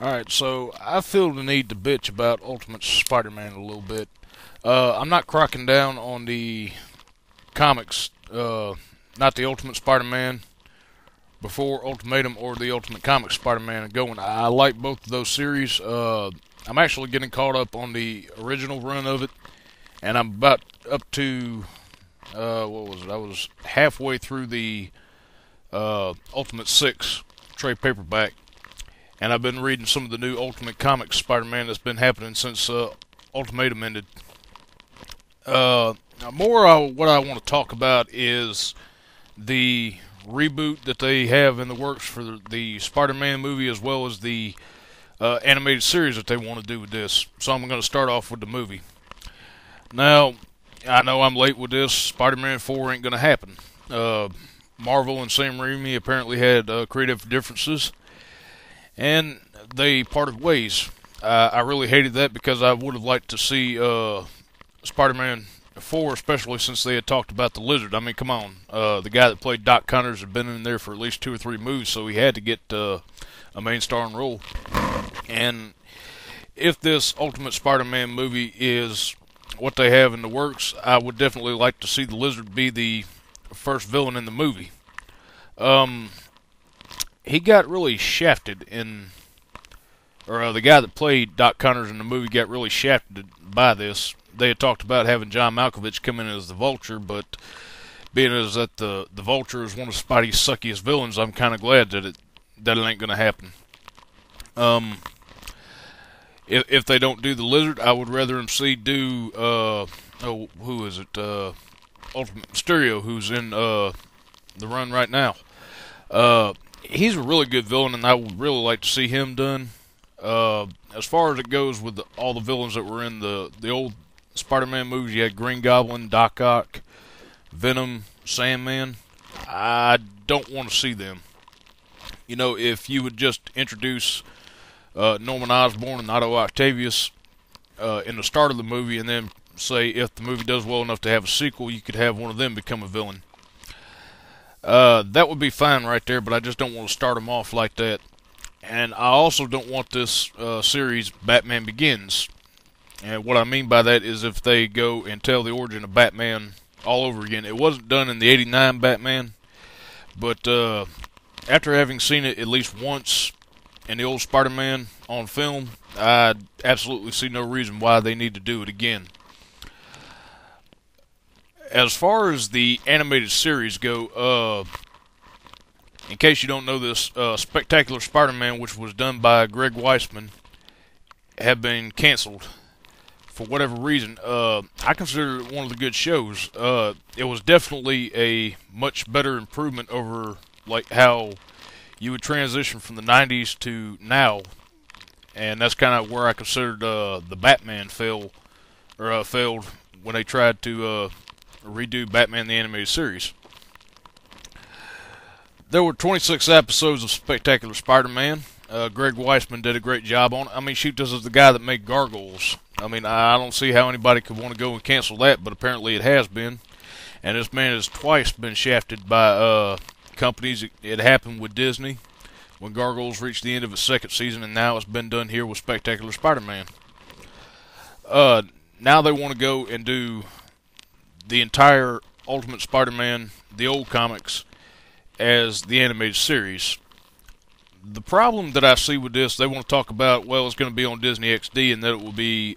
Alright, so I feel the need to bitch about Ultimate Spider-Man a little bit. I'm not cracking down on the comics, not the Ultimate Spider-Man before Ultimatum or the Ultimate Comics Spider-Man going. I like both of those series. I'm actually getting caught up on the original run of it, and I'm about up to, what was it? I was halfway through the Ultimate 6 trade paperback. And I've been reading some of the new Ultimate Comics Spider-Man that's been happening since Ultimatum ended. What I want to talk about is the reboot that they have in the works for the Spider-Man movie, as well as the animated series that they want to do with this. So I'm going to start off with the movie. Now, I know I'm late with this. Spider-Man 4 ain't going to happen. Marvel and Sam Raimi apparently had creative differences, and they parted ways. I really hated that because I would have liked to see Spider-Man 4, especially since they had talked about the Lizard. I mean, come on. The guy that played Doc Connors had been in there for at least 2 or 3 movies, so he had to get a main starring role. And if this Ultimate Spider-Man movie is what they have in the works, I would definitely like to see the Lizard be the first villain in the movie. He got really shafted or the guy that played Doc Connors in the movie got really shafted by this. They had talked about having John Malkovich come in as the Vulture, but being as that the Vulture is one of Spidey's suckiest villains, I'm kind of glad that it ain't gonna happen. If they don't do the Lizard, I would rather them do who is it? Ultimate Mysterio, who's in the run right now. He's a really good villain, and I would really like to see him done. As far as it goes with all the villains that were in the old Spider-Man movies, you had Green Goblin, Doc Ock, Venom, Sandman. I don't want to see them. You know, if you would just introduce Norman Osborn and Otto Octavius in the start of the movie, and then say if the movie does well enough to have a sequel, you could have one of them become a villain. That would be fine right there, but I just don't want to start them off like that. And I also don't want this series Batman Begins. And what I mean by that is if they go and tell the origin of Batman all over again. It wasn't done in the '89 Batman, but after having seen it at least once in the old Spider-Man on film, I absolutely see no reason why they need to do it again. As far as the animated series go, in case you don't know this, Spectacular Spider-Man, which was done by Greg Weisman, have been canceled for whatever reason. I consider it one of the good shows. It was definitely a much better improvement over like how you would transition from the '90s to now, and that's kind of where I considered the Batman failed when they tried to redo Batman the Animated Series. There were 26 episodes of Spectacular Spider-Man. Greg Weisman did a great job on it. I mean, shoot, this is the guy that made Gargoyles. I mean, I don't see how anybody could want to go and cancel that, but apparently it has been. And this man has twice been shafted by companies. It happened with Disney when Gargoyles reached the end of its 2nd season, and now it's been done here with Spectacular Spider-Man. Now they want to go and do the entire Ultimate Spider-Man, the old comics, as the animated series. The problem that I see with this, they want to talk about, well, it's going to be on Disney XD and that it will be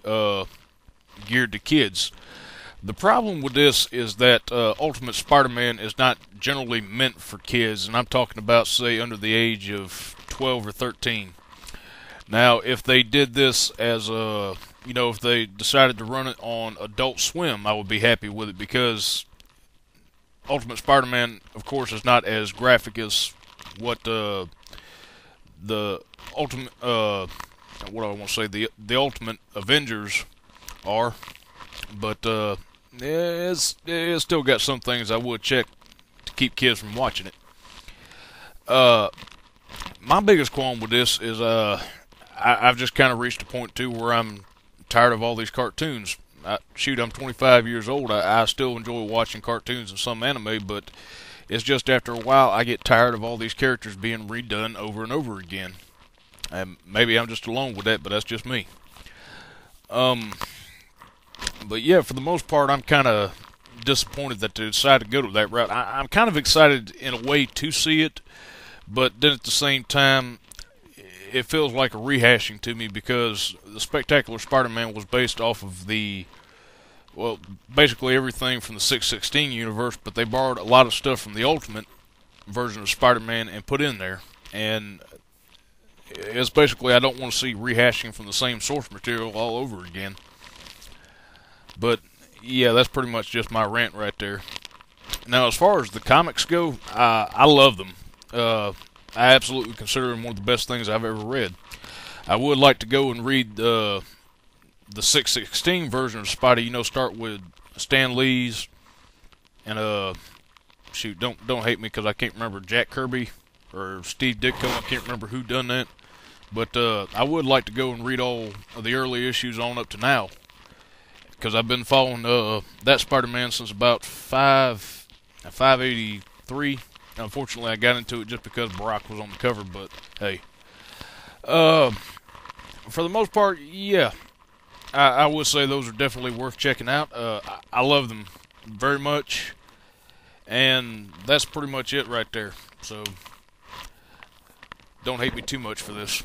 geared to kids. The problem with this is that Ultimate Spider-Man is not generally meant for kids, and I'm talking about, say, under the age of 12 or 13. Now, if they did this as a, if they decided to run it on Adult Swim, I would be happy with it, because Ultimate Spider-Man, of course, is not as graphic as what the Ultimate, what do I want to say, the Ultimate Avengers are, but it's still got some things I would check to keep kids from watching it. My biggest qualm with this is I've just kind of reached a point too where I'm tired of all these cartoons. I'm 25 years old. I still enjoy watching cartoons and some anime, but it's just after a while I get tired of all these characters being redone over and over again. And maybe I'm just alone with that, but that's just me. Um, but yeah, for the most part, I'm kind of disappointed that they decided to go to that route. I'm kind of excited in a way to see it, but then at the same time, it feels like a rehashing to me because the Spectacular Spider-Man was based off of well, basically everything from the 616 universe, but they borrowed a lot of stuff from the Ultimate version of Spider-Man and put in there. And it's basically, I don't want to see rehashing from the same source material all over again. But yeah, that's pretty much just my rant right there. Now, as far as the comics go, I love them. I absolutely consider them one of the best things I've ever read. I would like to go and read the 616 version of Spidey. You know, start with Stan Lee's and shoot, don't hate me because I can't remember Jack Kirby or Steve Ditko. I can't remember who done that. But I would like to go and read all of the early issues on up to now, because I've been following that Spider-Man since about 583. Unfortunately, I got into it just because Barack was on the cover, but hey. For the most part, yeah, I would say those are definitely worth checking out. I love them very much, and that's pretty much it right there. So, don't hate me too much for this.